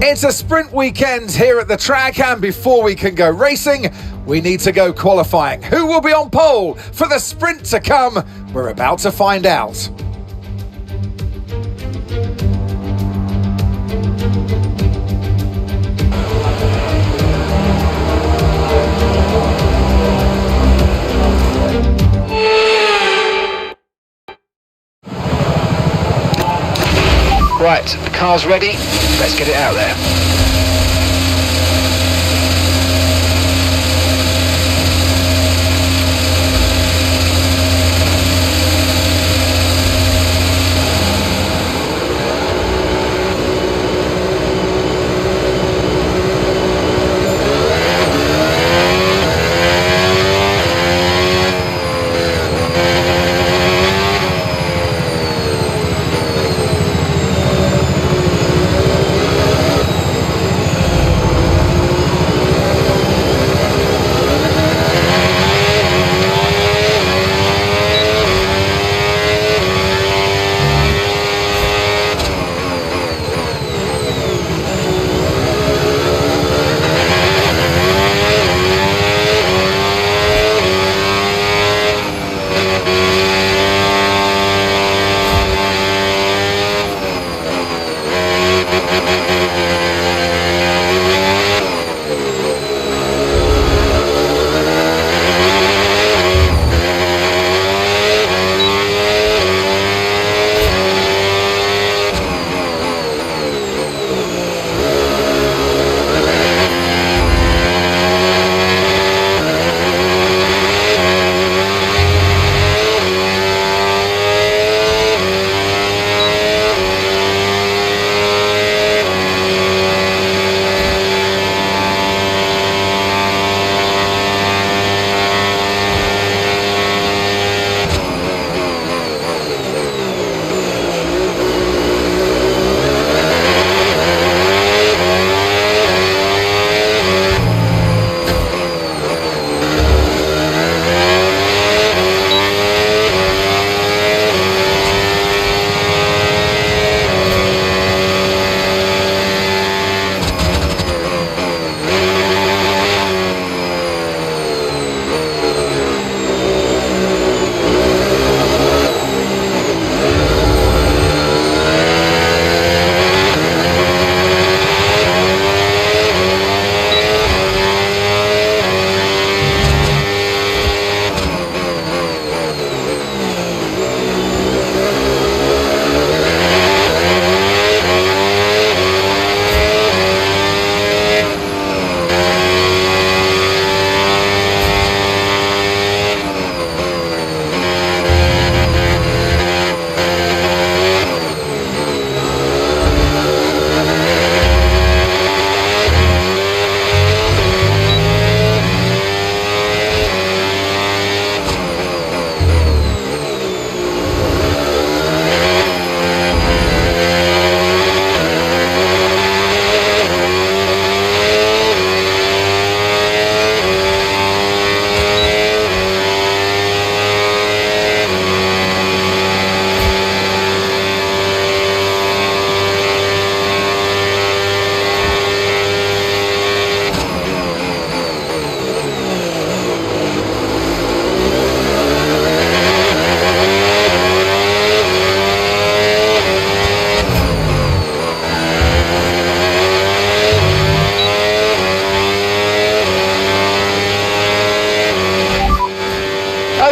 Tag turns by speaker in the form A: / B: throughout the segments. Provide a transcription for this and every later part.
A: It's a sprint weekend here at the track, and before we can go racing, we need to go qualifying. Who will be on pole for the sprint to come? We're about to find out.
B: Right, the car's ready. Let's get it out there.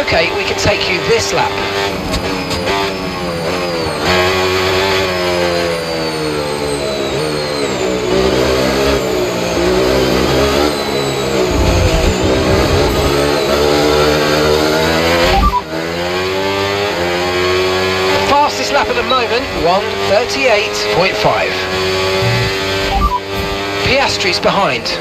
B: Okay, we can take you this lap. Fastest lap at the moment, 1:38.5. Piastri's behind.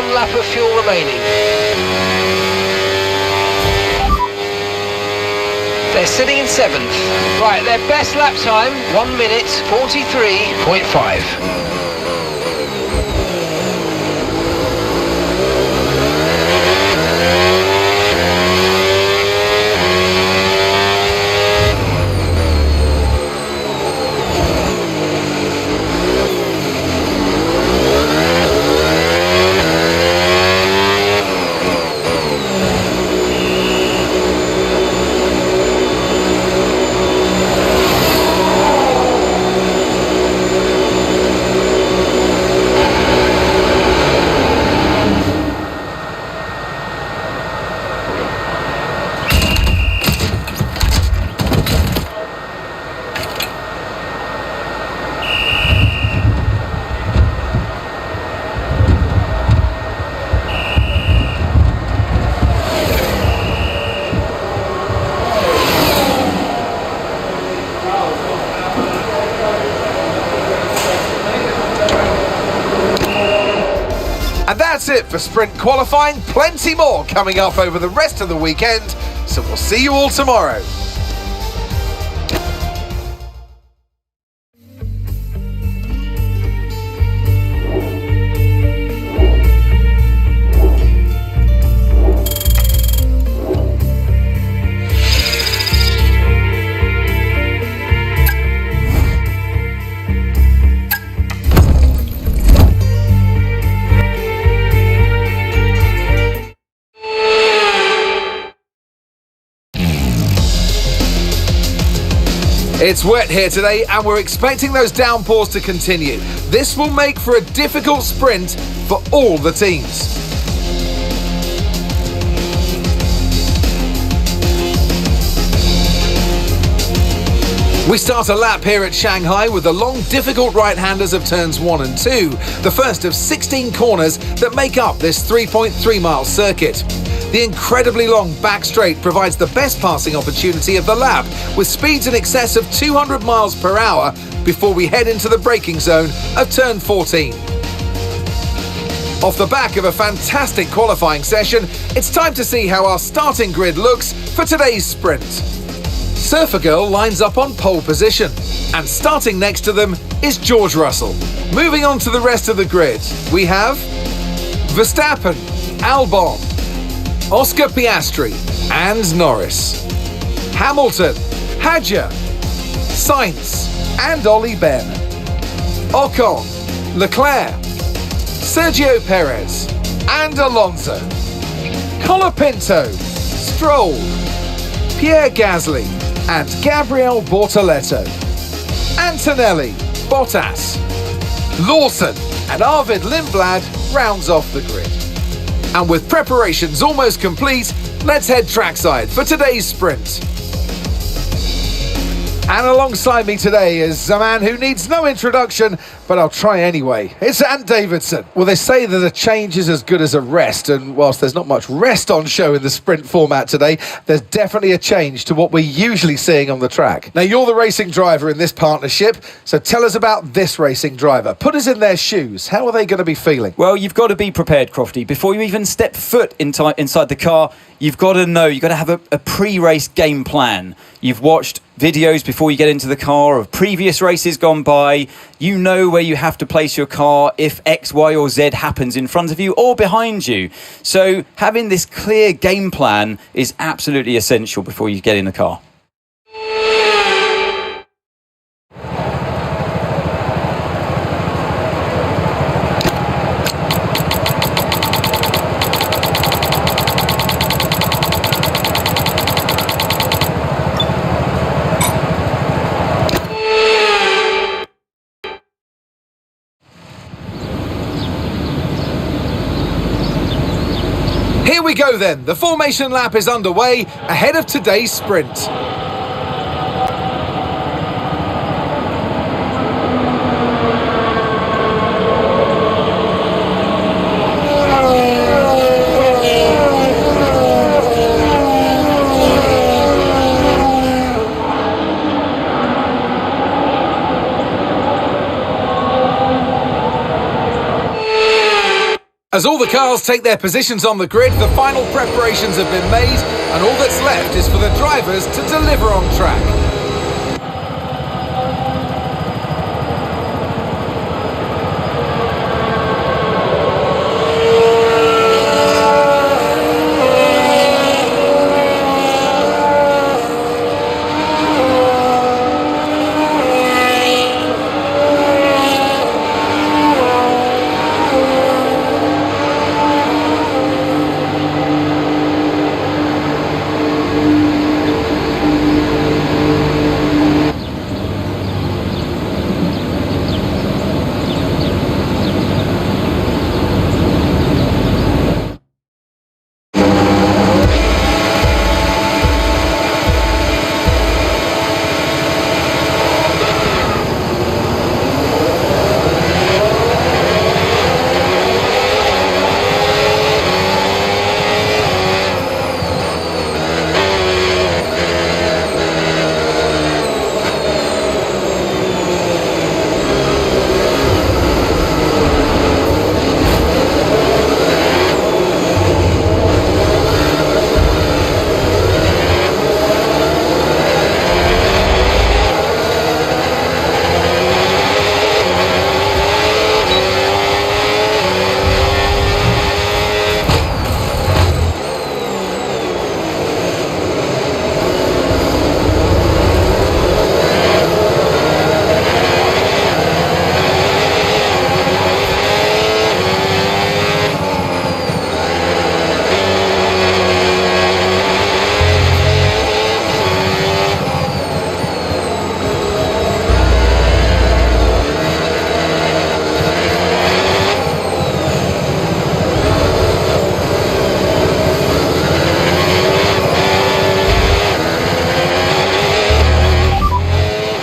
B: 1 lap of fuel remaining. They're sitting in 7th. Right, their best lap time, 1 minute 43.5.
A: And that's it for sprint qualifying. Plenty more coming up over the rest of the weekend, so we'll see you all tomorrow. It's wet here today and we're expecting those downpours to continue. This will make for a difficult sprint for all the teams. We start a lap here at Shanghai with the long, difficult right-handers of turns 1 and 2, the first of 16 corners that make up this 3.3-mile circuit. The incredibly long back straight provides the best passing opportunity of the lap, with speeds in excess of 200 miles per hour before we head into the braking zone of turn 14. Off the back of a fantastic qualifying session, it's time to see how our starting grid looks for today's sprint. Surfer Girl lines up on pole position, and starting next to them is George Russell. Moving on to the rest of the grid, we have Verstappen, Albon, Oscar Piastri and Norris, Hamilton, Hadjar, Sainz and Ollie Ben, Ocon, Leclerc, Sergio Perez and Alonso, Colapinto, Stroll, Pierre Gasly and Gabriel Bortoleto, Antonelli, Bottas, Lawson and Arvid Lindblad rounds off the grid. And with preparations almost complete, let's head trackside for today's sprint. And alongside me today is a man who needs no introduction, but I'll try anyway. It's Ant Davidson. Well, they say that a change is as good as a rest, and whilst there's not much rest on show in the sprint format today, there's definitely a change to what we're usually seeing on the track. Now, you're the racing driver in this partnership, so tell us about this racing driver. Put us in their shoes. How are they going to be feeling?
C: Well, you've got to be prepared, Crofty. Before you even step foot inside the car, you've got to know, you've got to have a pre-race game plan. You've watched videos before you get into the car of previous races gone by. You know where you have to place your car if X, Y or Z happens in front of you or behind you. So having this clear game plan is absolutely essential before you get in the car.
A: Here we go then, the formation lap is underway ahead of today's sprint. As all the cars take their positions on the grid, the final preparations have been made, and all that's left is for the drivers to deliver on track.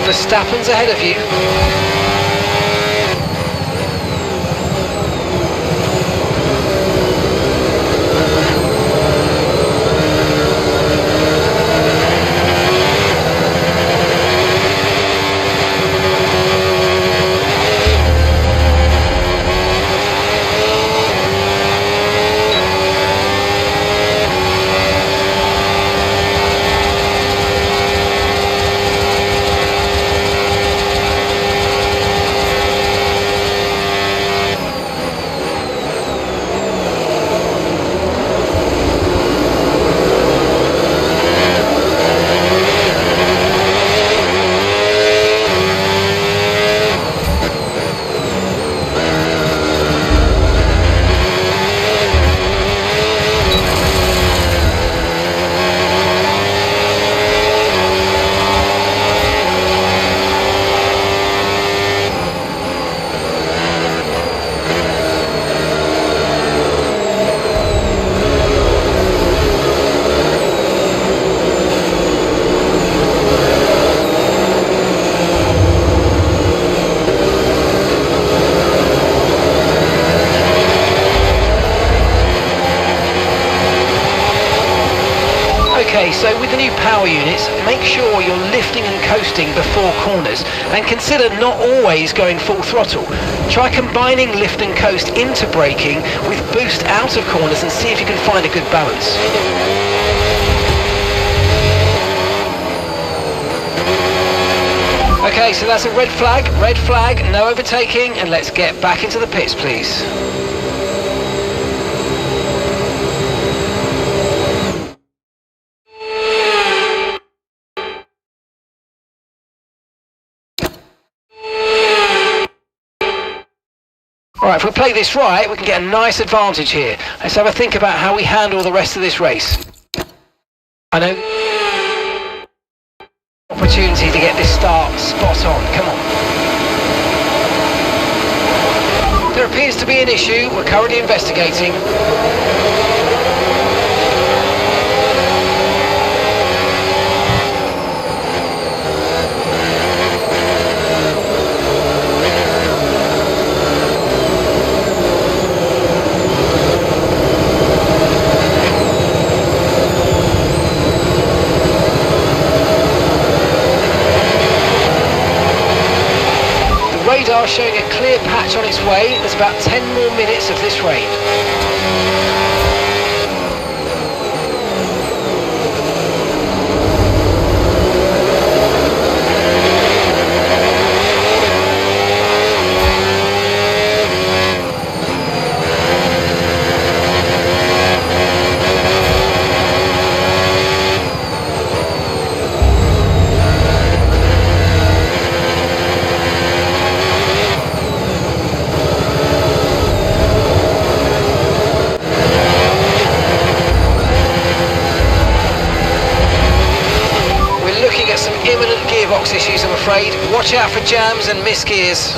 B: Verstappen's ahead of you. Okay, so with the new power units, make sure you're lifting and coasting before corners, and consider not always going full throttle. Try combining lift and coast into braking with boost out of corners and see if you can find a good balance. Okay, so that's a red flag, no overtaking, and let's get back into the pits, please. Alright, if we play this right, we can get a nice advantage here. Let's have a think about how we handle the rest of this race. I know. Opportunity to get this start spot on, come on. There appears to be an issue, we're currently investigating. Radar showing a clear patch on its way. There's about 10 more minutes of this rain. afraid. Watch out for jams and misgears.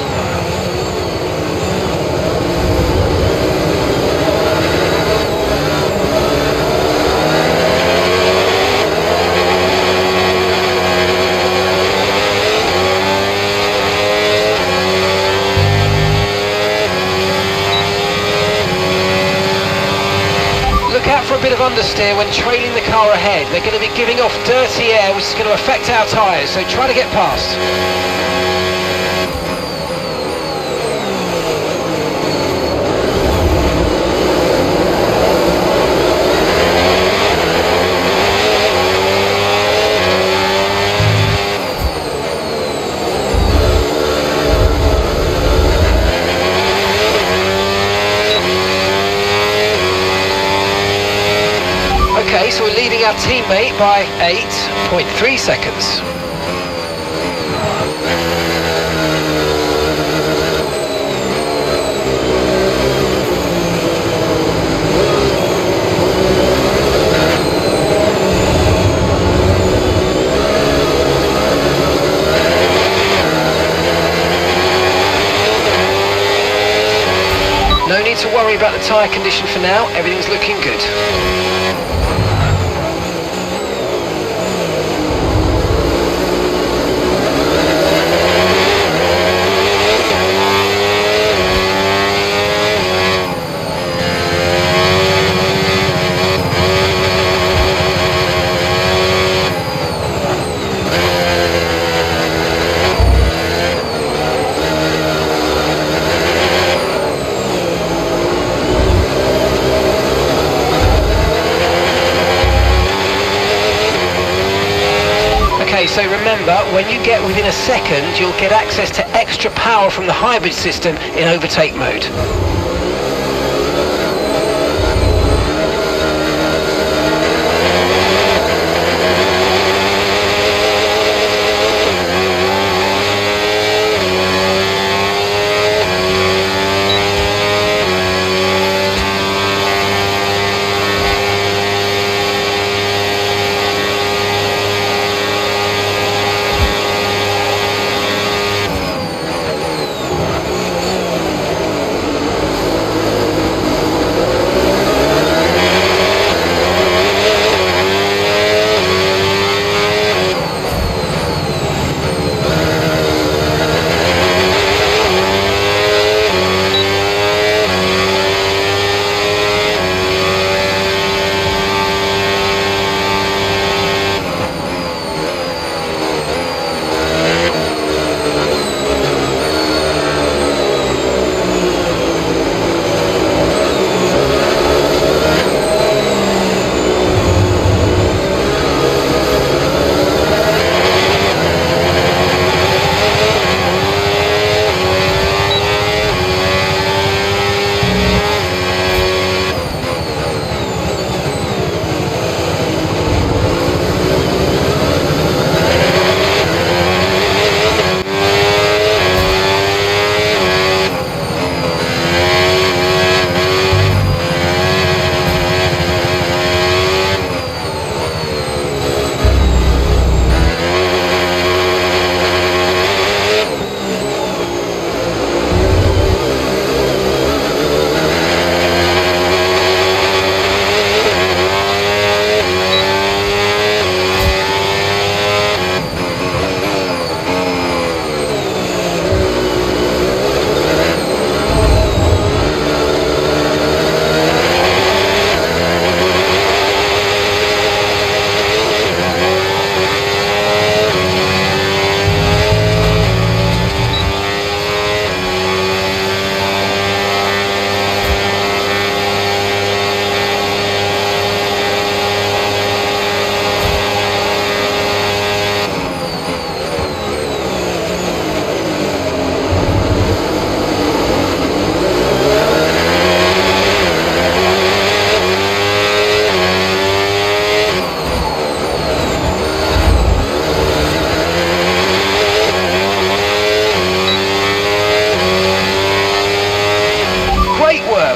B: Look out for a bit of understeer when trailing the car ahead. They're going to be giving off dirty air, which is going to affect our tyres, so try to get past. Okay, so we're leading our teammate by 8.3 seconds. No need to worry about the tyre condition for now, everything's looking good. Okay, so remember, when you get within a second, you'll get access to extra power from the hybrid system in overtake mode.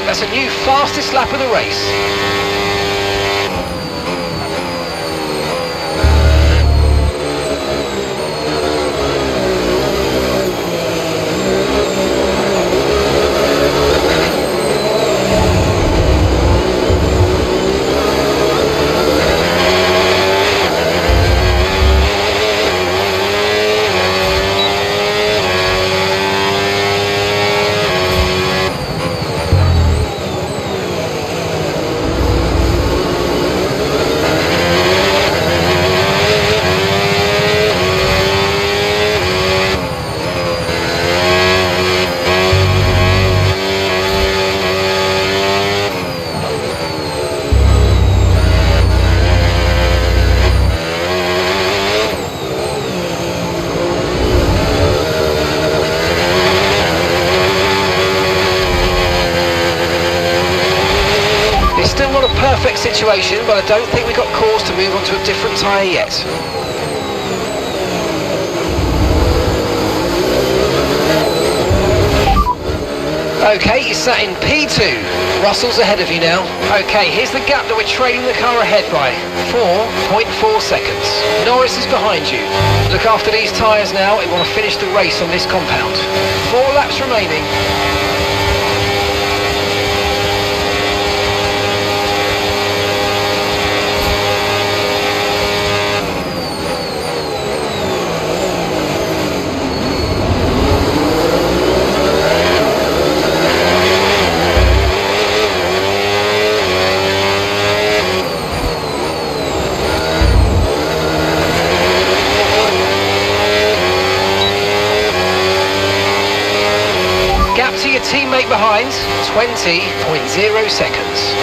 B: That's a new fastest lap of the race. perfect situation, but I don't think we've got cause to move on to a different tyre yet. Okay, you're sat in P2. Russell's ahead of you now. Okay, here's the gap that we're trailing the car ahead by. 4.4 seconds. Norris is behind you. Look after these tyres now. We want to finish the race on this compound. 4 laps remaining. To your teammate behind, 20.0 seconds.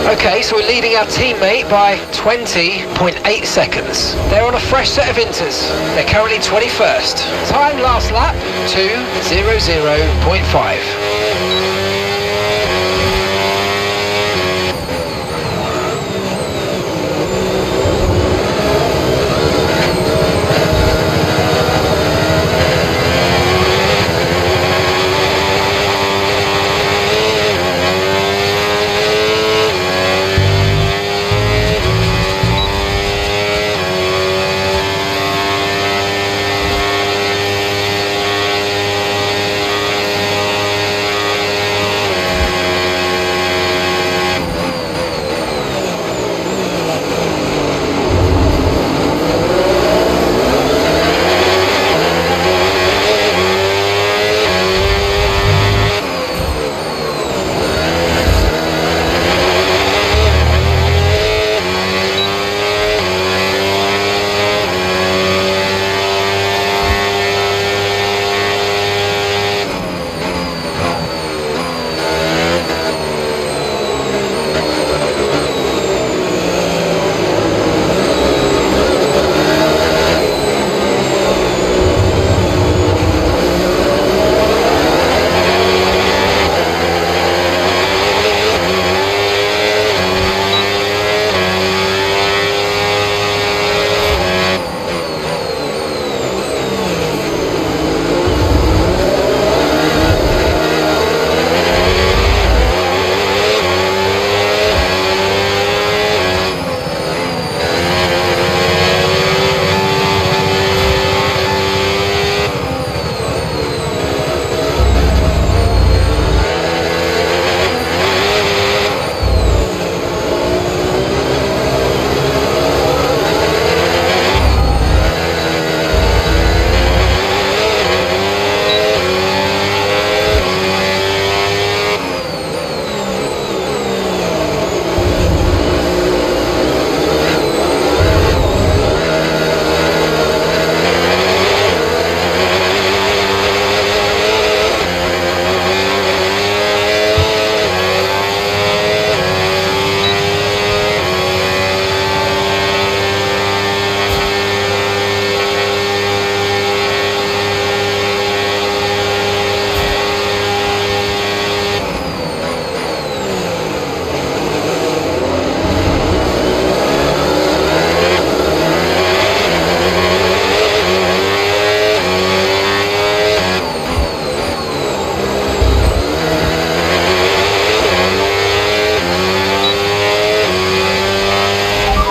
B: Okay, so we're leading our teammate by 20.8 seconds. They're on a fresh set of inters. They're currently 21st. Time last lap, 2:00.5.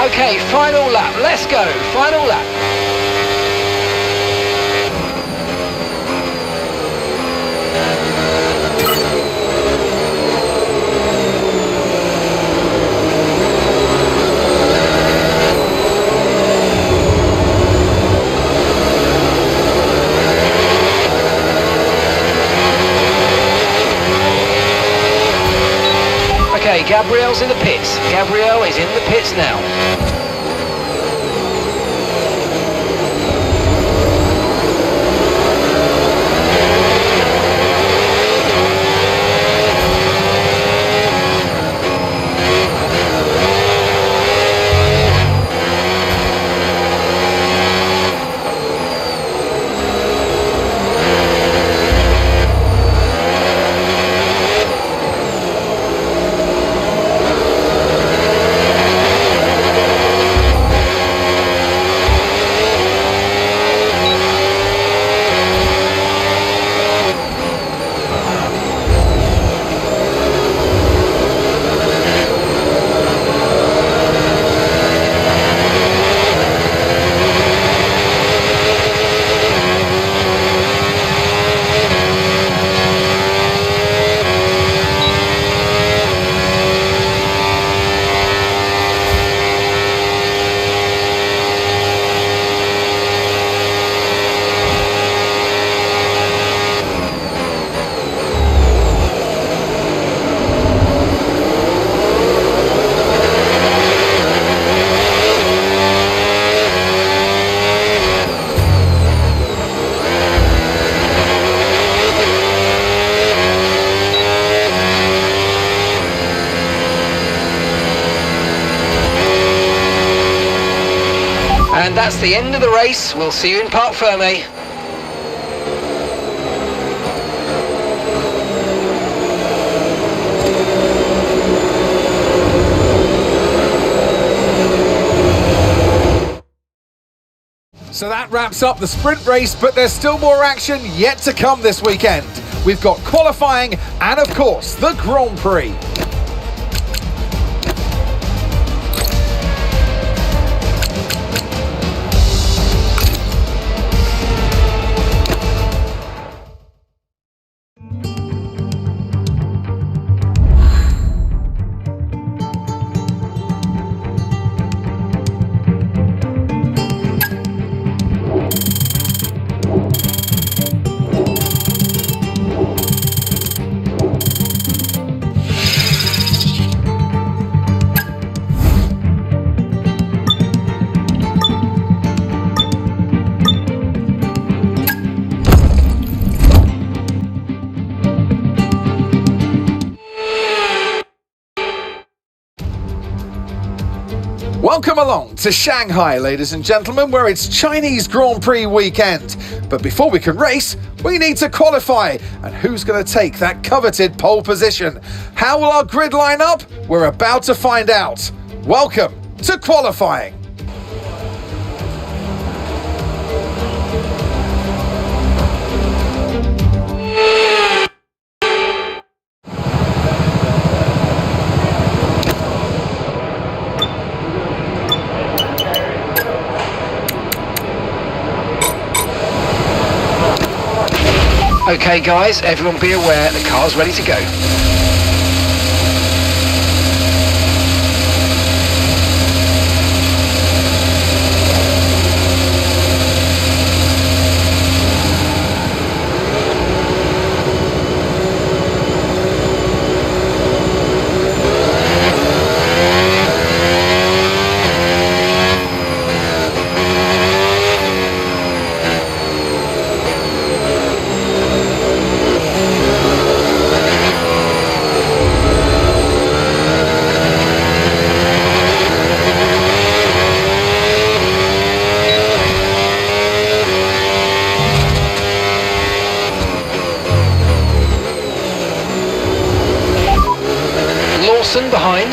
B: Okay, final lap. Let's go. Final lap. Okay, Gabrielle's in the pits. Gabrielle is in the pits now. And that's the end of the race. We'll see you in Parc Fermé.
A: So that wraps up the sprint race, but there's still more action yet to come this weekend. We've got qualifying and, of course, the Grand Prix. Welcome along to Shanghai, ladies and gentlemen, where it's Chinese Grand Prix weekend. But before we can race, we need to qualify. And who's going to take that coveted pole position? How will our grid line up? We're about to find out. Welcome to qualifying.
B: Okay guys, everyone be aware, the car's ready to go. Behind.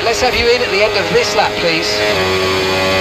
B: let's have you in at the end of this lap, please.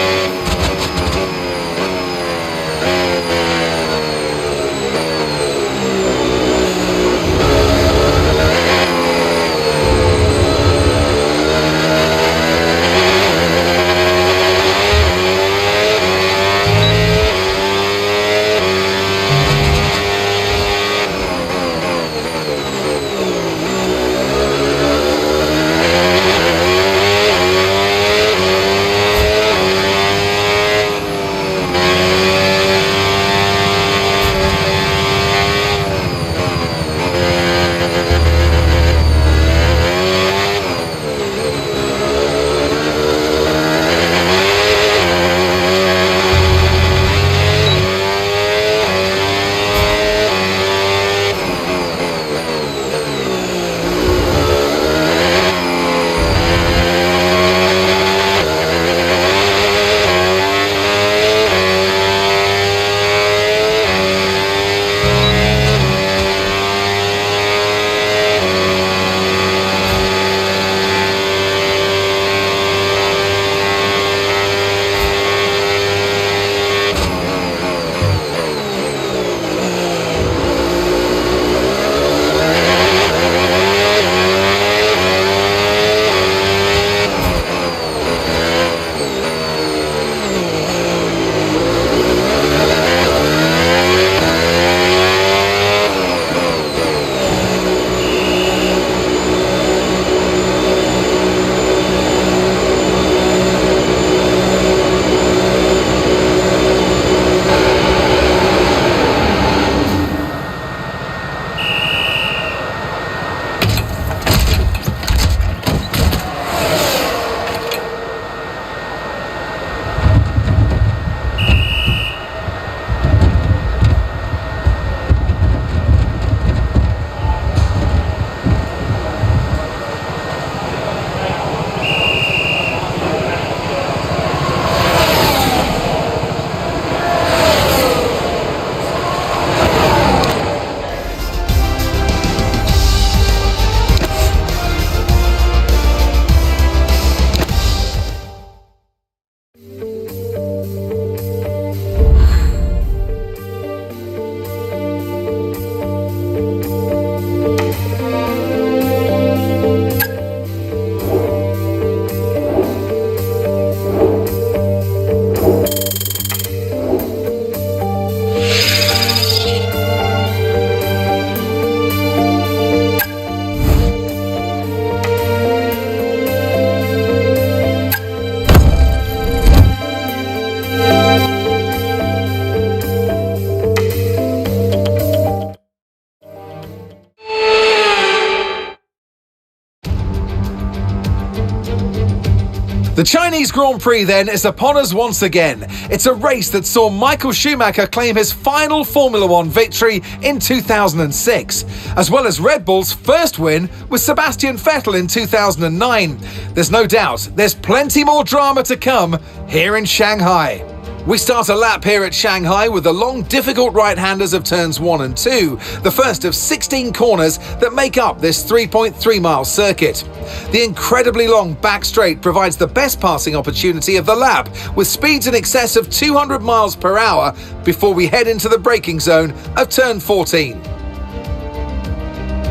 A: The Chinese Grand Prix then is upon us once again. It's a race that saw Michael Schumacher claim his final Formula One victory in 2006, as well as Red Bull's first win with Sebastian Vettel in 2009. There's no doubt there's plenty more drama to come here in Shanghai. We start a lap here at Shanghai with the long, difficult right-handers of turns 1 and 2, the first of 16 corners that make up this 3.3-mile circuit. The incredibly long back straight provides the best passing opportunity of the lap, with speeds in excess of 200 miles per hour before we head into the braking zone of turn 14.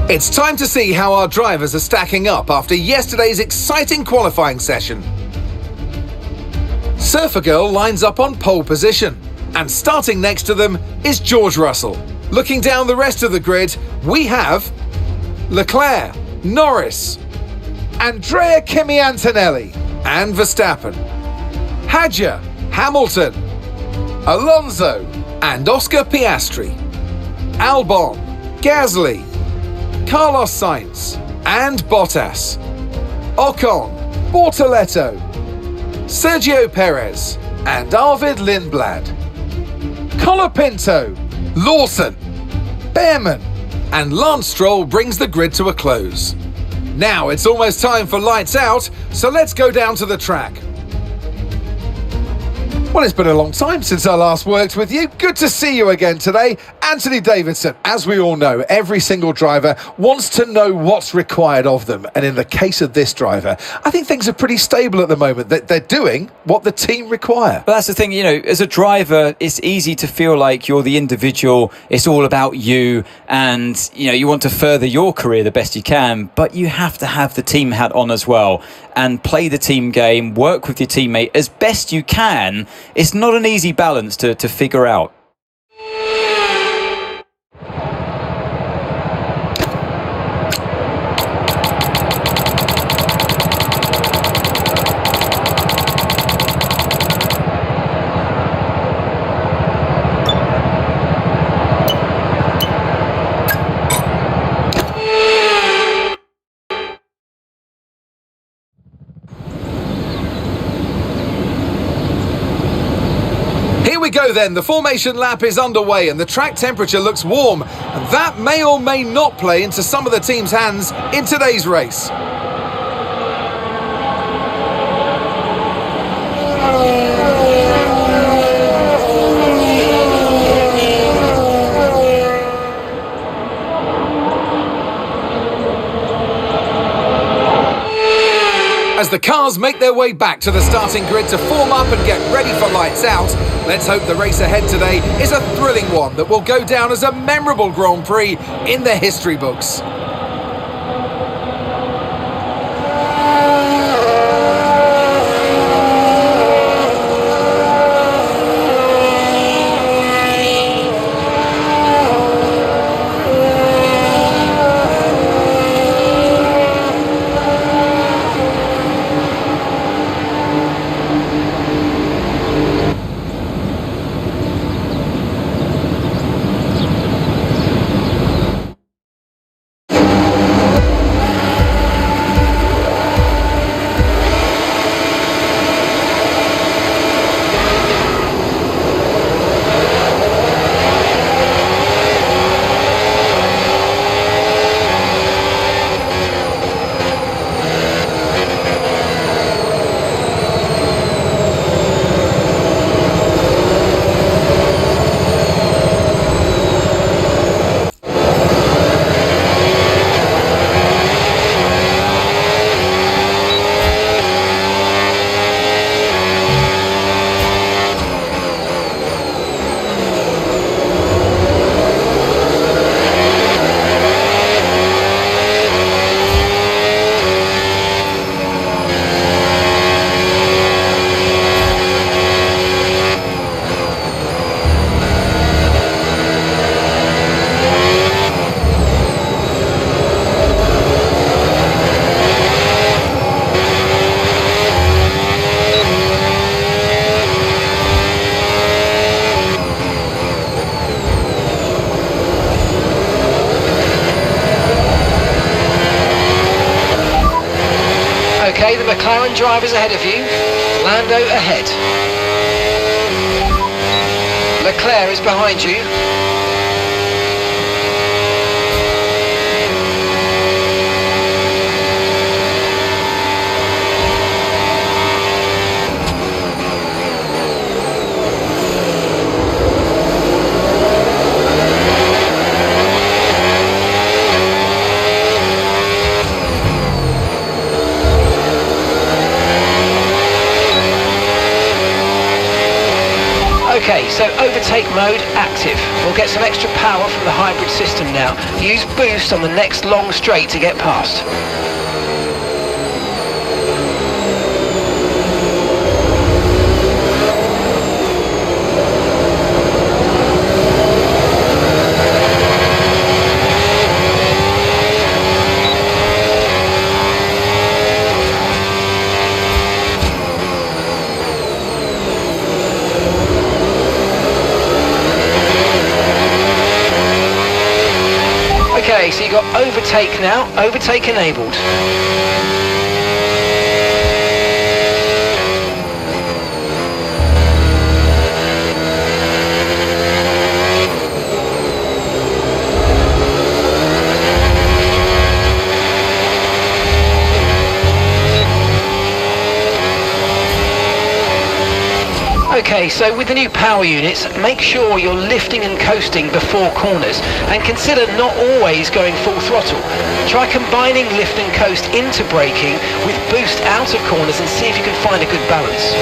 A: It's time to see how our drivers are stacking up after yesterday's exciting qualifying session. Surfer Girl lines up on pole position, and starting next to them is George Russell. Looking down the rest of the grid, we have Leclerc, Norris, Andrea Kimi Antonelli, and Verstappen, Hadjar, Hamilton, Alonso, and Oscar Piastri, Albon, Gasly, Carlos Sainz, and Bottas, Ocon, Bortoletto, Sergio Perez, and Arvid Lindblad, Colapinto, Lawson, Behrman, and Lance Stroll brings the grid to a close. Now it's almost time for lights out, so let's go down to the track. Well, it's been a long time since I last worked with you. Good to see you again today. Anthony Davidson, as we all know, every single driver wants to know what's required of them. And in the case of this driver, I think things are pretty stable at the moment. That they're doing what the team require.
C: But that's the thing, as a driver, it's easy to feel like you're the individual. It's all about you. And, you want to further your career the best you can. But you have to have the team hat on as well and play the team game, work with your teammate as best you can. It's not an easy balance to figure out.
A: Here we go then, the formation lap is underway and the track temperature looks warm, and that may or may not play into some of the team's hands in today's race. As the cars make their way back to the starting grid to form up and get ready for lights out, let's hope the race ahead today is a thrilling one that will go down as a memorable Grand Prix in the history books.
B: Okay, the McLaren driver's ahead of you. Lando ahead. Leclerc is behind you. Okay, so overtake mode active. We'll get some extra power from the hybrid system now. Use boost on the next long straight to get past. Okay, so you got overtake now, overtake enabled. Okay, so with the new power units, make sure you're lifting and coasting before corners, and consider not always going full throttle. Try combining lift and coast into braking with boost out of corners and see if you can find a good balance.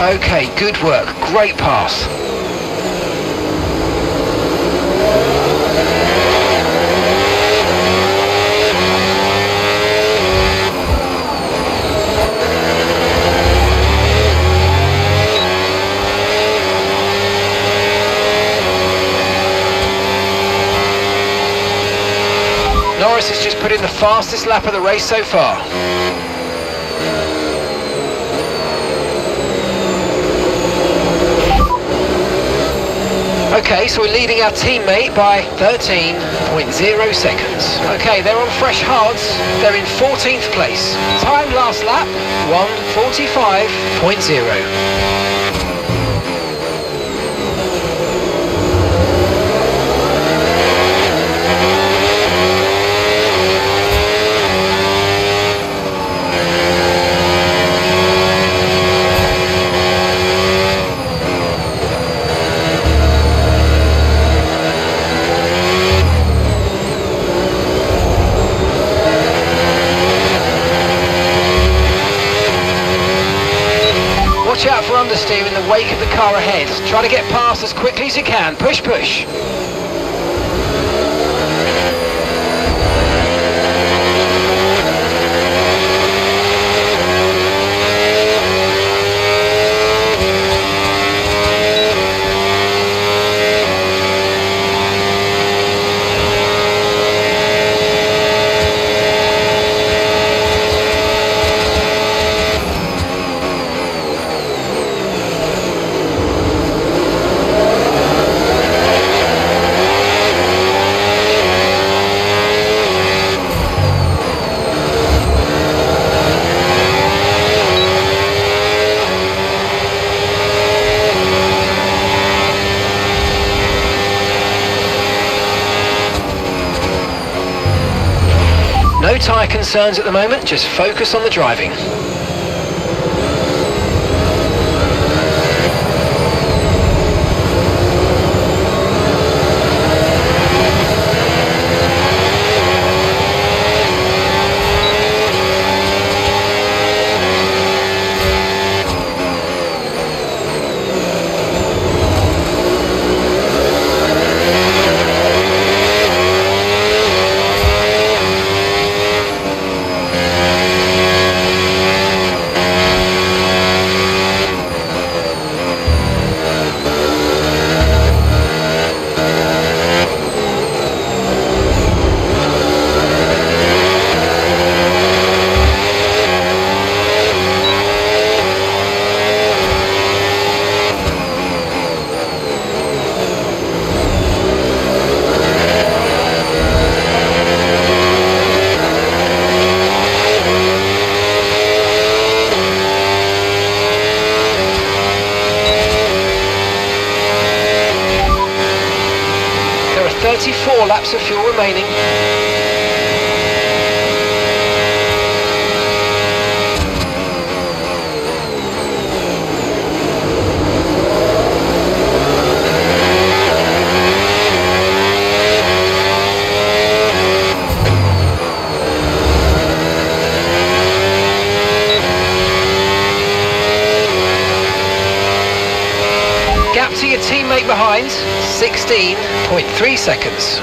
B: Okay, good work, great pass. Norris has just put in the fastest lap of the race so far. Okay, so we're leading our teammate by 13.0 seconds. Okay, they're on fresh hards. They're in 14th place. Time last lap, 1:45.0. Watch out for understeer in the wake of the car ahead. Try to get past as quickly as you can. Push, push. No tyre concerns at the moment, just focus on the driving. 24 laps of fuel remaining. Gap to your teammate behind, 16.3 seconds.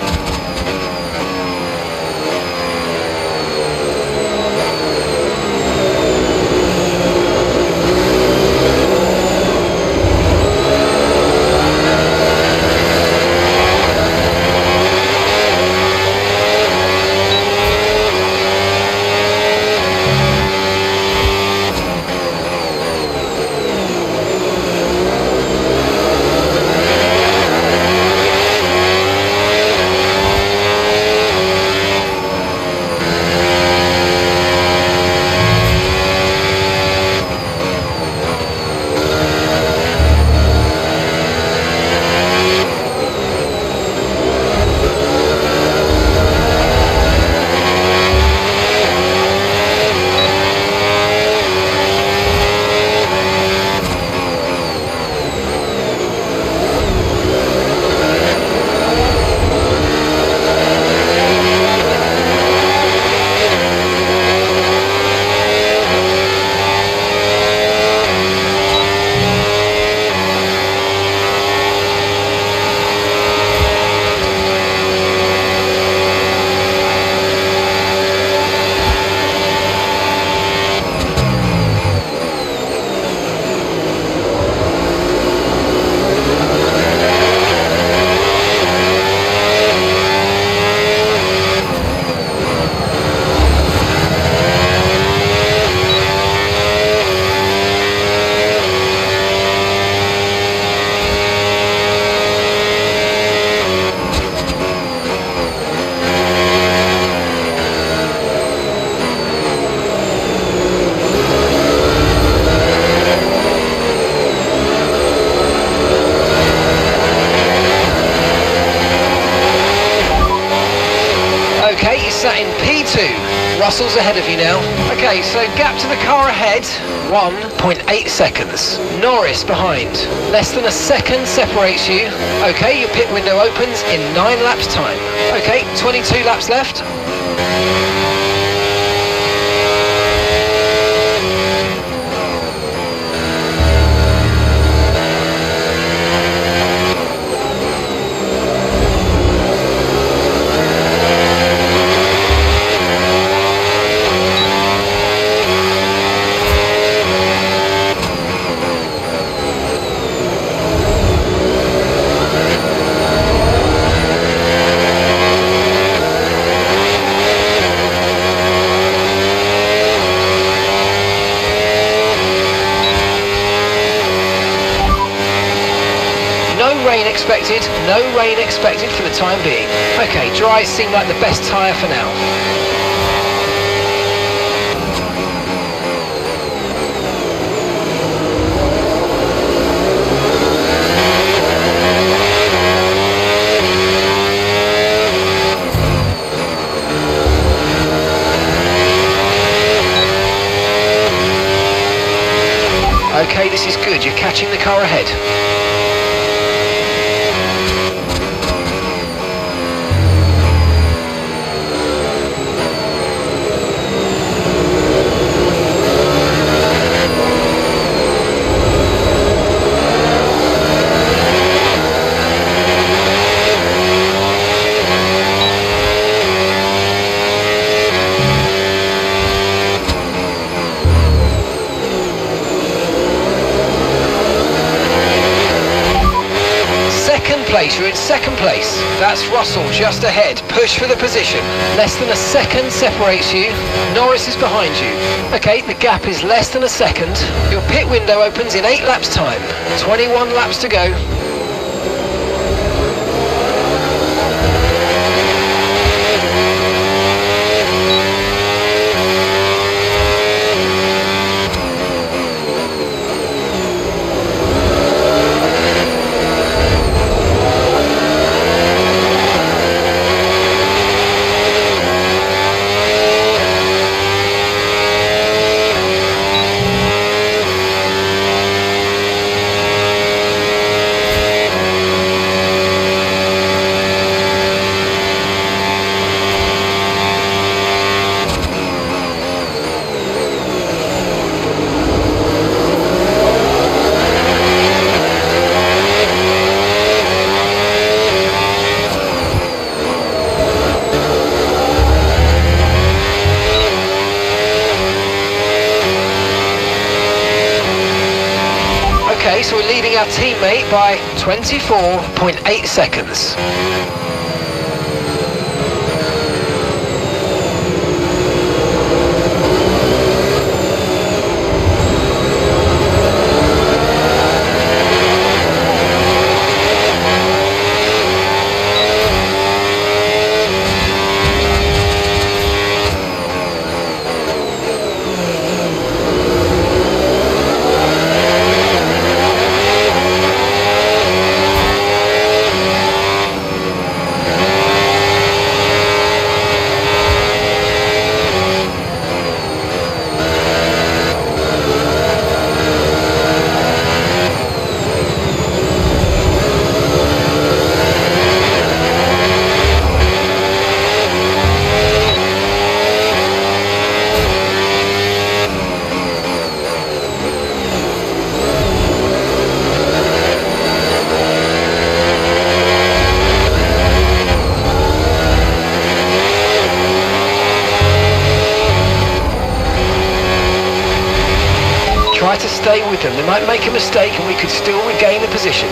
B: Okay, you're sat in P2. Russell's ahead of you now. Okay, so gap to the car ahead, 1.8 seconds. Norris behind. Less than a second separates you. Okay, your pit window opens in 9 laps time. Okay, 22 laps left. No rain expected for the time being. Okay, dries seem like the best tyre for now. Okay, this is good. You're catching the car ahead. You're in second place. That's Russell just ahead. Push for the position. Less than a second separates you. Norris is behind you. Okay, the gap is less than a second. Your pit window opens in 8 laps time. 21 laps to go. Okay, so we're leading our teammate by 24.8 seconds. Try to stay with them. They might make a mistake and we could still regain the position.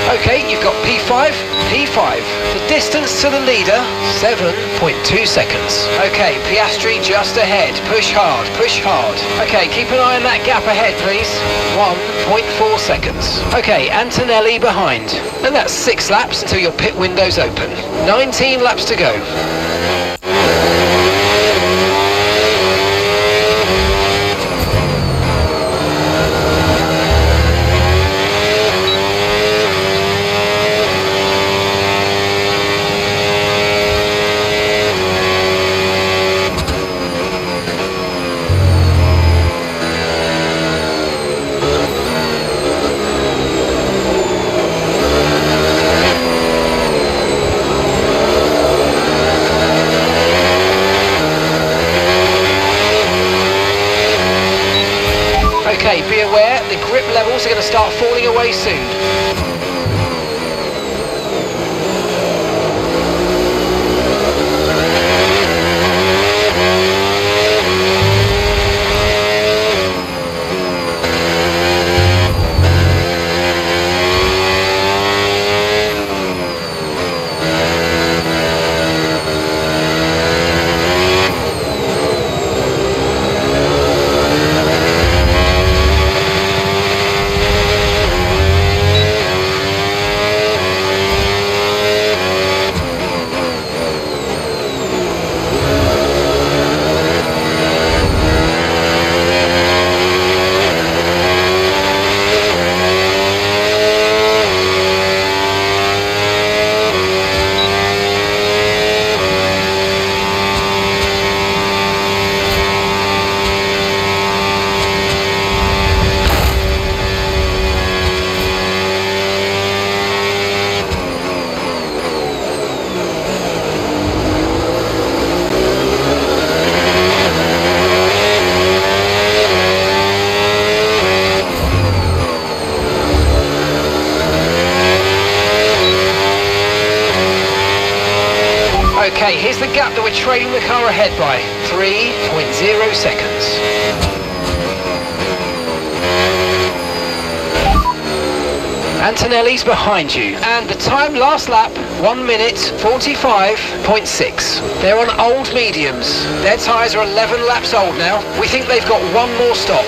B: Okay, you've got P5, P5. The distance to the leader, 7.2 seconds. Okay, Piastri just ahead. Push hard, push hard. Okay, keep an eye on that gap ahead, please. 1.4 seconds. Okay, Antonelli behind. And that's 6 laps until your pit window's open. 19 laps to go. Okay, be aware, the grip levels are going to start falling away soon. Okay, here's the gap that we're trailing the car ahead by. 3.0 seconds. Antonelli's behind you, and the time last lap, 1 minute 45.6. They're on old mediums. Their tyres are 11 laps old now. We think they've got one more stop.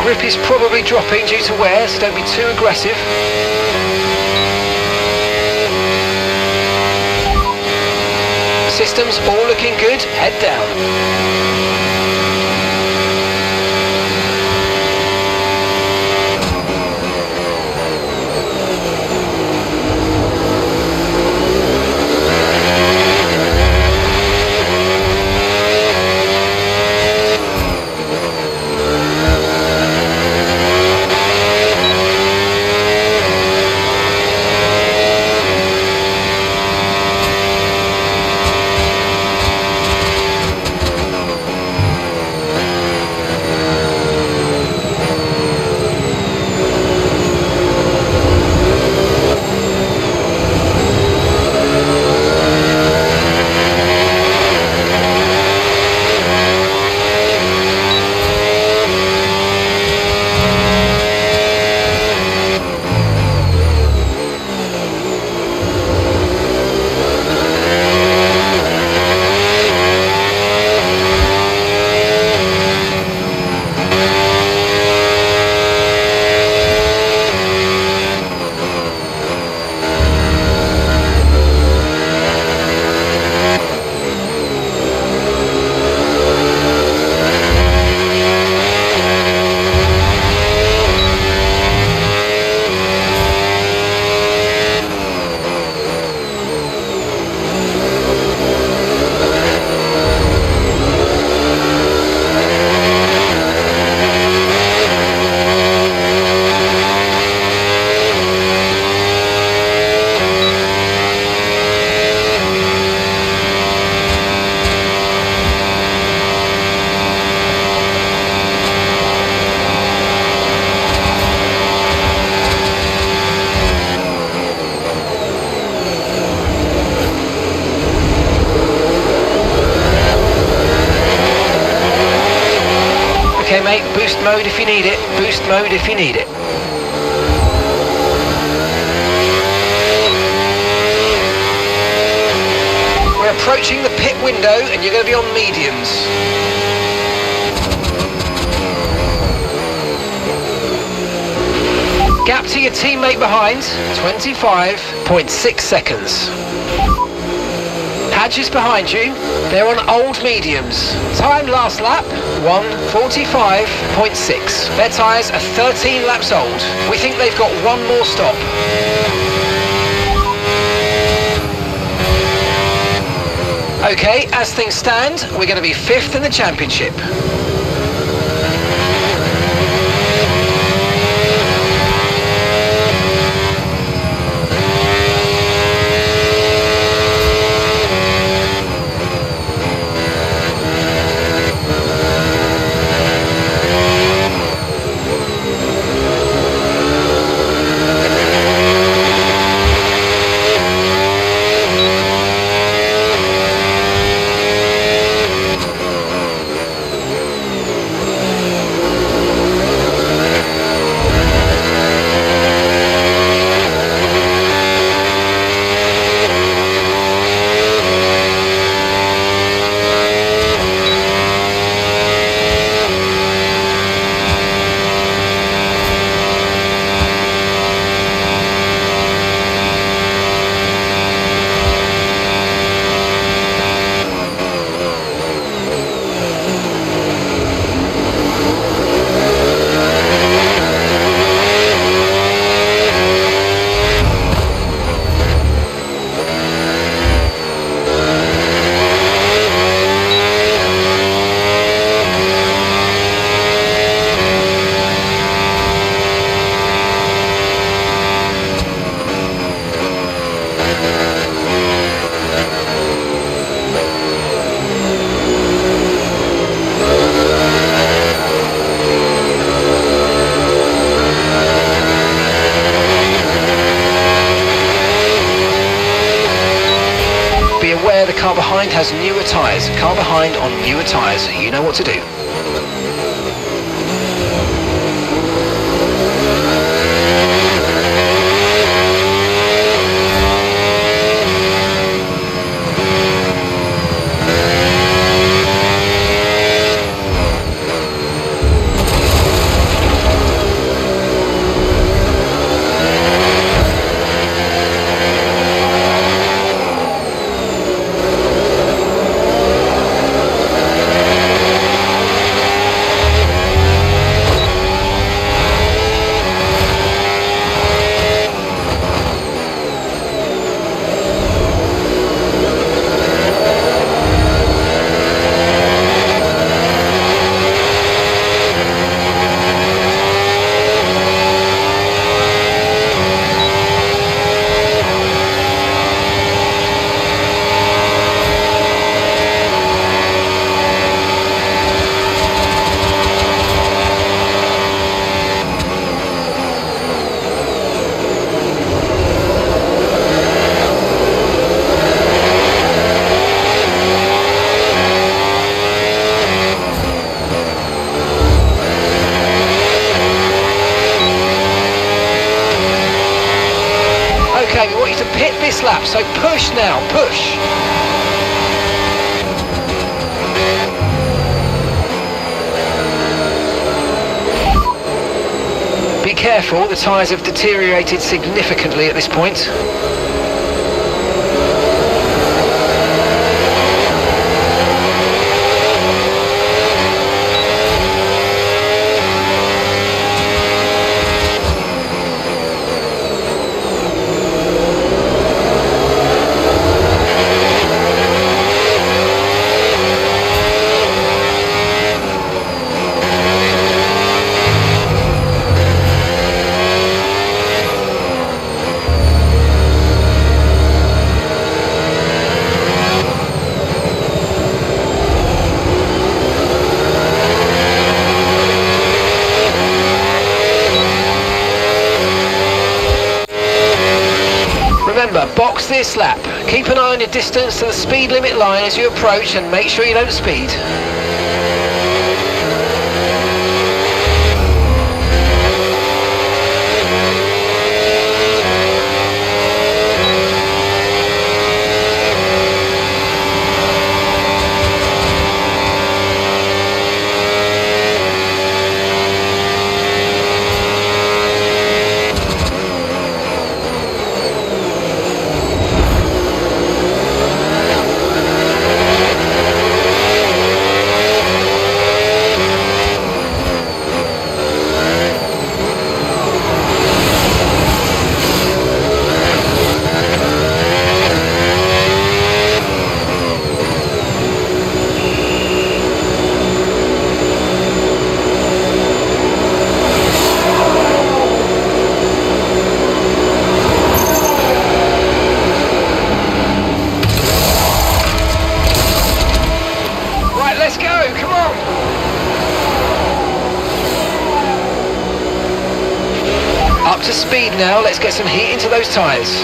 B: Grip is probably dropping due to wear, so don't be too aggressive. Systems all looking good, head down. Okay mate, boost mode if you need it, boost mode if you need it. We're approaching the pit window and you're going to be on mediums. Gap to your teammate behind, 25.6 seconds. Hadge is behind you, they're on old mediums. Time last lap, 1:45.6. Their tyres are 13 laps old. We think they've got one more stop. Okay, as things stand, we're going to be 5th in the championship. car behind has newer tyres. Car behind on newer tyres. You know what to do. Okay, we want you to pit this lap, so push now, push. Be careful, the tyres have deteriorated significantly at this point. Remember, box this lap. Keep an eye on your distance to the speed limit line as you approach and make sure you don't speed. Up to speed now, let's get some heat into those tyres.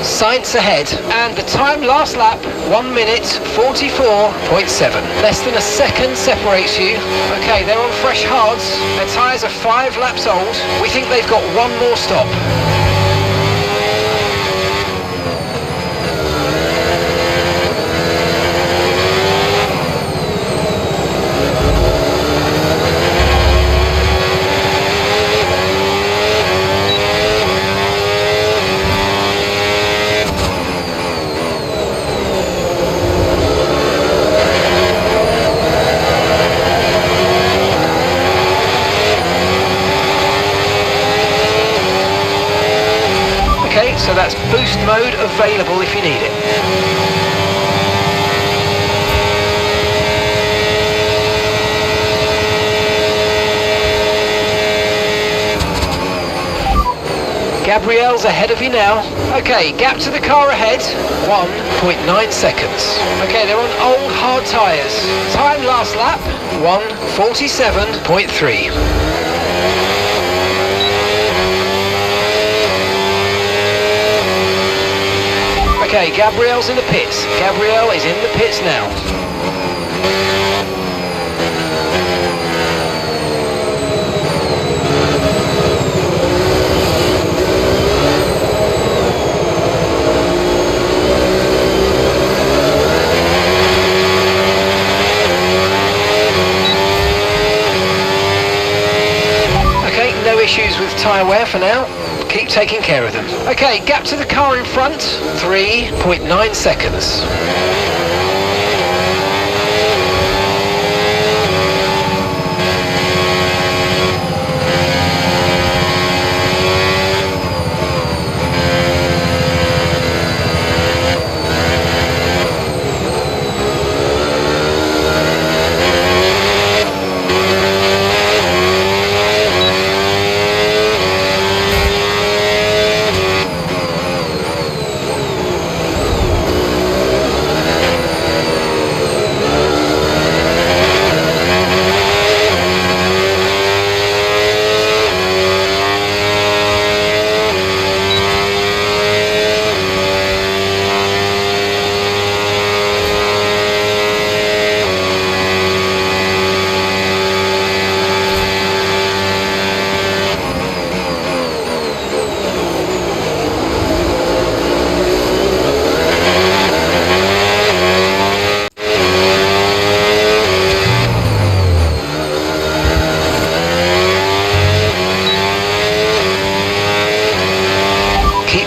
B: Sights ahead, and the time last lap, 1 minute 44.7. Less than a second separates you. Okay, they're on fresh hards. Their tyres are 5 laps old. We think they've got one more stop. So that's boost mode available if you need it. Gabrielle's ahead of you now. Okay, gap to the car ahead, 1.9 seconds. Okay, they're on old hard tyres. Time last lap, 1:47.3. Okay, Gabrielle's in the pits. Gabrielle is in the pits now. Okay, no issues with tyre wear for now. Keep taking care of them. Okay, gap to the car in front, 3.9 seconds.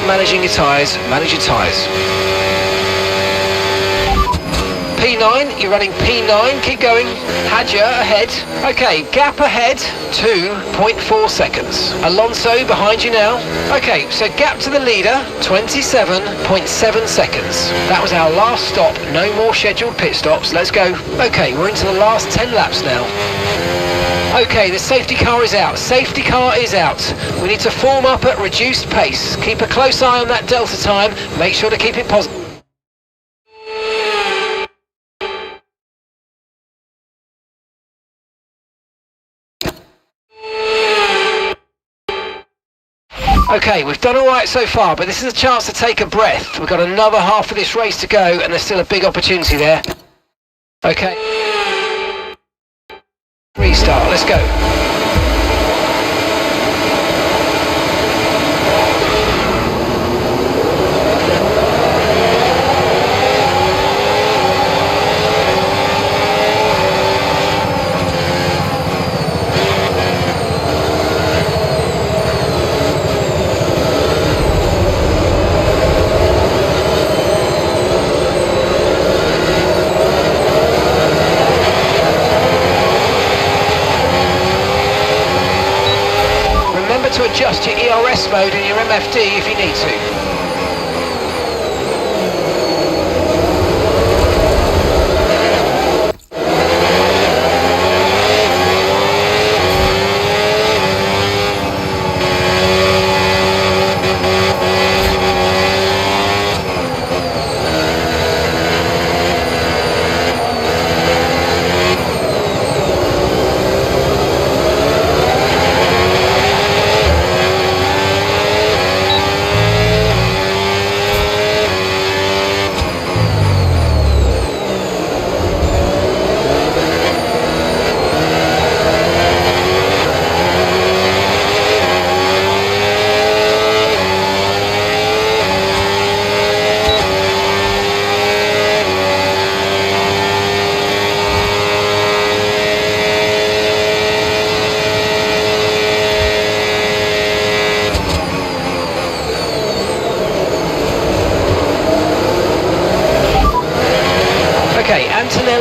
B: Managing your tyres, manage your tyres. P9, you're running P9, keep going. Hadja ahead. Okay, gap ahead, 2.4 seconds. Alonso behind you now. Okay, so gap to the leader, 27.7 seconds. That was our last stop, no more scheduled pit stops, let's go. Okay, we're into the last 10 laps now. Okay, the safety car is out. Safety car is out. We need to form up at reduced pace. Keep a close eye on that delta time. Make sure to keep it positive. Okay, we've done all right so far, but this is a chance to take a breath. We've got another half of this race to go, and there's still a big opportunity there. Okay. Restart, let's go. To adjust your ERS mode and your MFD if you need to.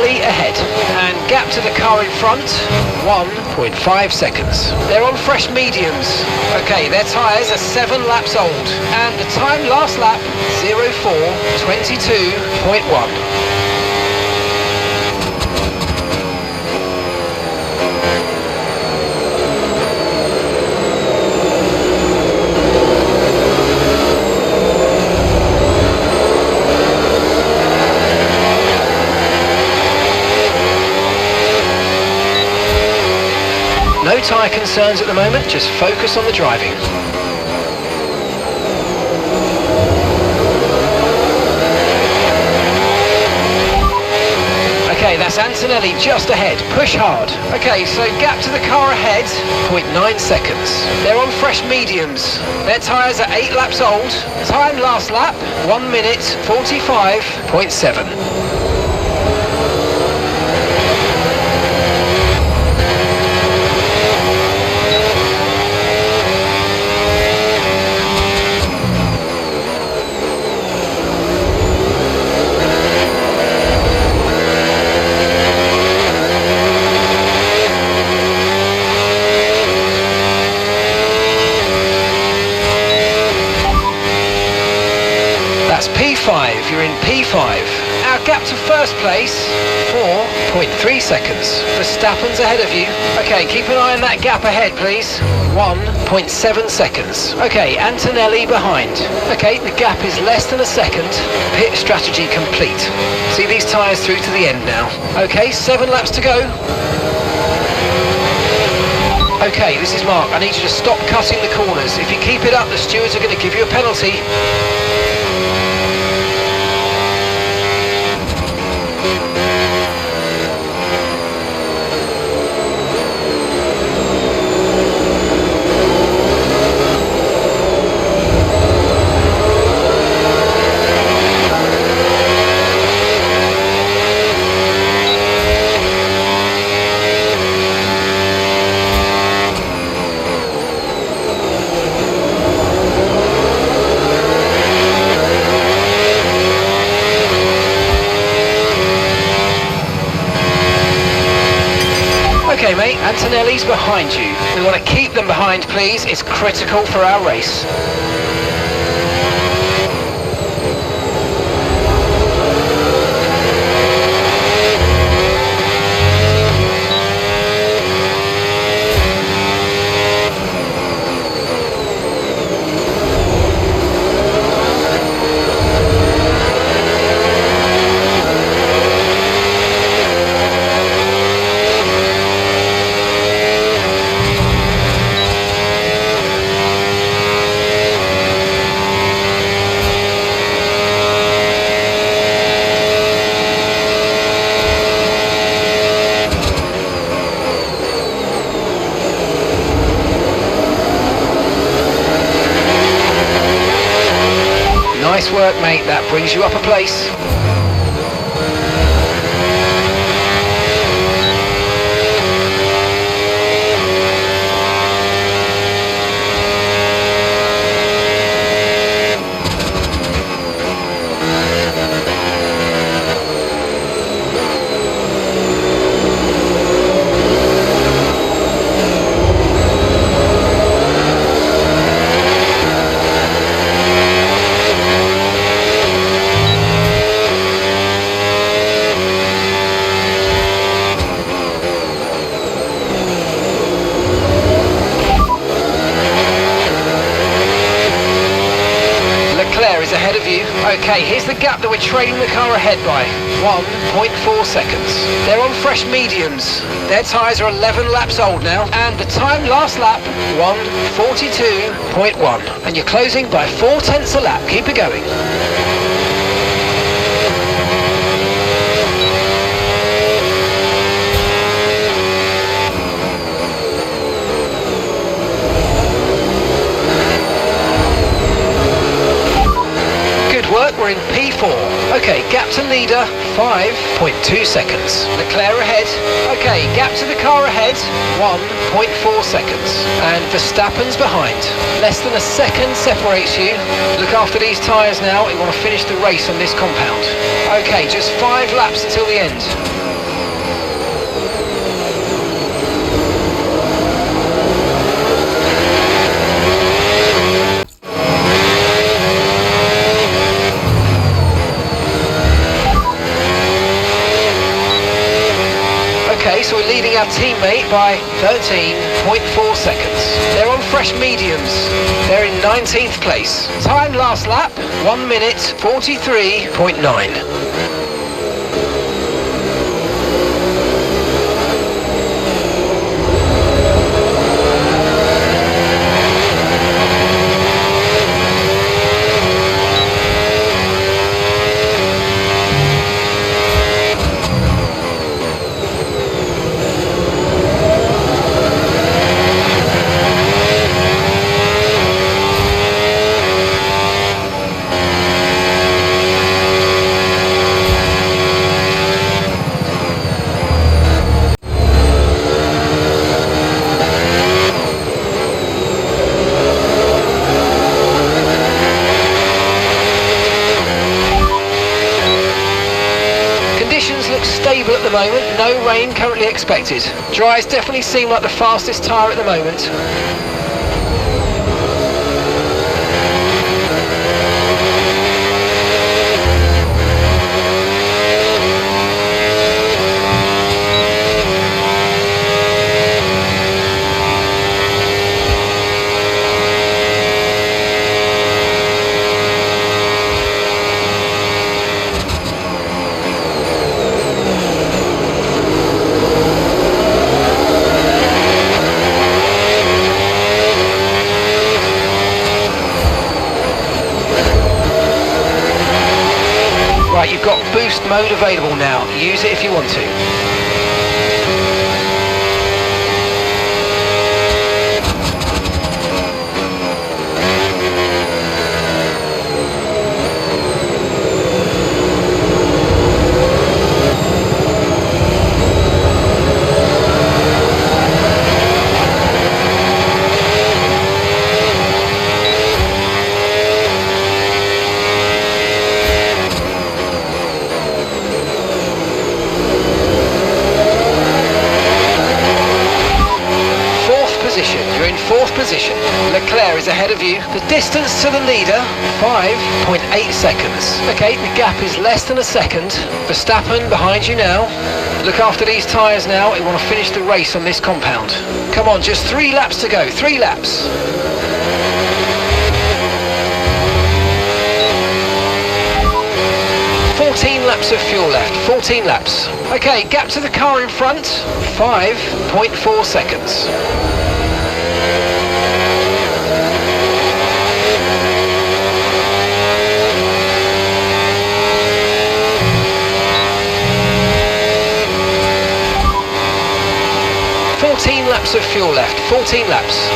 B: Ahead and gap to the car in front, 1.5 seconds. They're on fresh mediums. Okay, their tyres are 7 laps old and the time last lap 04:22.1. tyre concerns at the moment, just focus on the driving. Okay, that's Antonelli just ahead. Push hard. Okay, so gap to the car ahead, 0.9 seconds. They're on fresh mediums. Their tyres are 8 laps old. Time last lap, 1 minute 45.7. P5, you're in P5. Our gap to first place, 4.3 seconds. Verstappen's ahead of you. Okay, keep an eye on that gap ahead, please. 1.7 seconds. Okay, Antonelli behind. Okay, the gap is less than a second. Pit strategy complete. See these tyres through to the end now. Okay, 7 laps to go. Okay, this is Mark. I need you to stop cutting the corners. If you keep it up, the stewards are going to give you a penalty. Okay mate, Antonelli's behind you. We want to keep them behind please, it's critical for our race. Nice work mate, that brings you up a place. Is ahead of you. Okay, here's the gap that we're trailing the car ahead by. 1.4 seconds. They're on fresh mediums. Their tyres are 11 laps old now, and the time last lap, 1:42.1. And you're closing by 0.4 a lap. Keep it going. Work, we're in P4. Okay, gap to leader, 5.2 seconds. Leclerc ahead. Okay, gap to the car ahead, 1.4 seconds. And Verstappen's behind. Less than a second separates you. Look after these tyres now. We want to finish the race on this compound. Okay, just 5 laps until the end. Okay, so we're leading our teammate by 13.4 seconds. They're on fresh mediums. They're in 19th place. Time last lap, 1 minute 43.9. looks stable at the moment, no rain currently expected. Dryers definitely seem like the fastest tyre at the moment. Right, you've got boost mode available now. Use it if you want to. You're in fourth position. Leclerc is ahead of you. The distance to the leader, 5.8 seconds. Okay, the gap is less than a second. Verstappen behind you now. Look after these tyres now. We want to finish the race on this compound. Come on, just 3 laps to go. 3 laps. Laps of fuel left, 14 laps. Okay, gap to the car in front, 5.4 seconds. Laps of fuel left, 14 laps.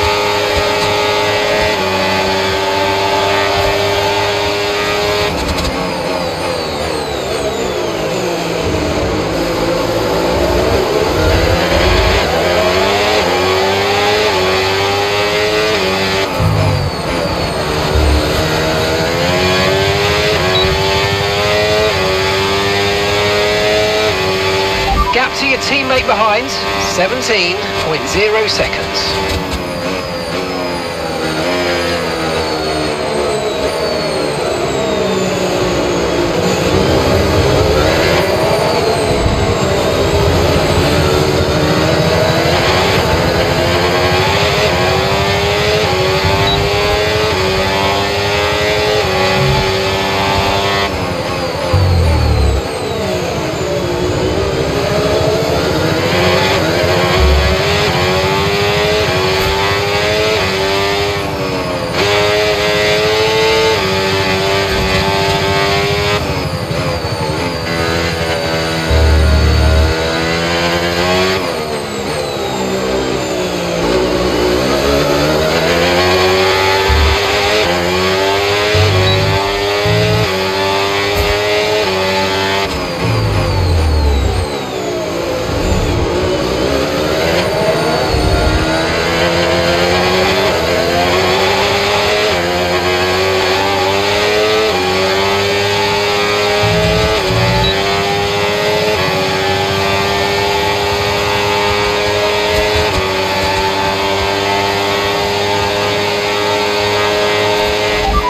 B: Gap to your teammate behind, 17.0 seconds.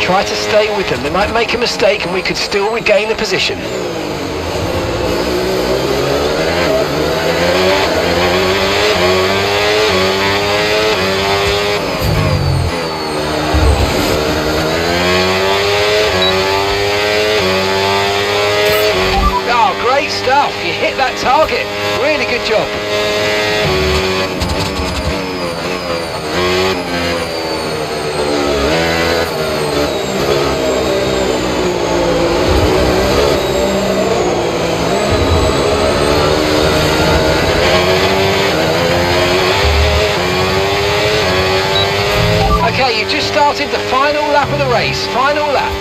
B: Try to stay with them. They might make a mistake and we could still regain the position. Oh, great stuff. You hit that target. Really good job. Okay, you've just started the final lap of the race. Final lap.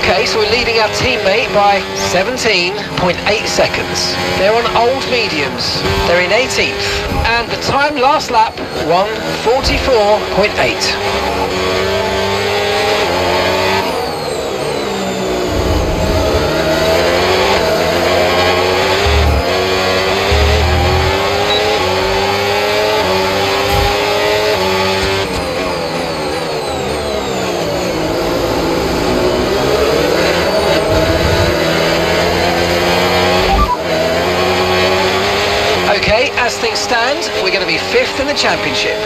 B: Okay, so we're leading out our teammate by 17.8 seconds. They're on old mediums. They're in 18th. And the time last lap, 1:44.8. Okay, as things stand, we're going to be 5th in the championship.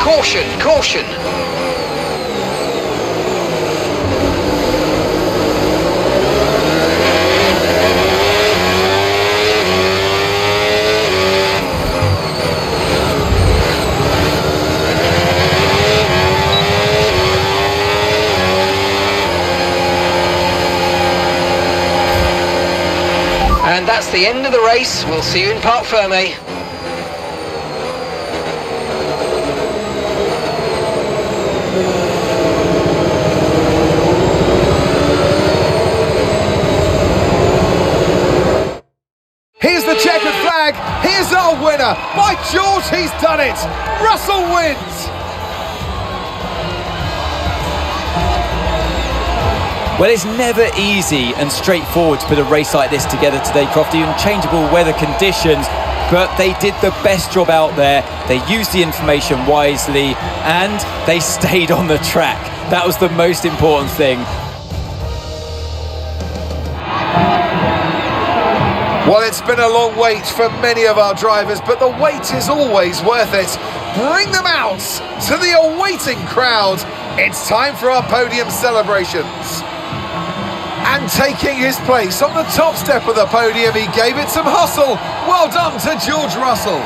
B: Caution, caution. And that's the end of the race. We'll see you in Parc Fermé.
A: Here's the checkered flag. Here's our winner. By George, he's done it. Russell wins.
C: Well, it's never easy and straightforward to put a race like this together today, Crofty, in changeable weather conditions, but they did the best job out there. They used the information wisely and they stayed on the track. That was the most important thing.
A: Well, it's been a long wait for many of our drivers, but the wait is always worth it. Bring them out to the awaiting crowd. It's time for our podium celebrations. And taking his place on the top step of the podium, he gave it some hustle. Well done to George Russell.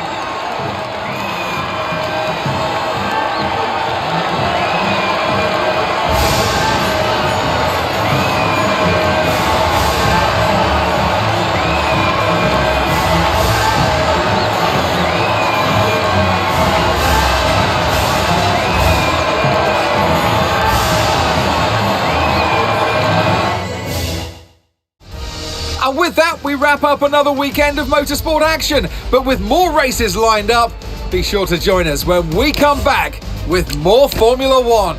A: And with that, we wrap up another weekend of motorsport action. But with more races lined up, be sure to join us when we come back with more Formula One.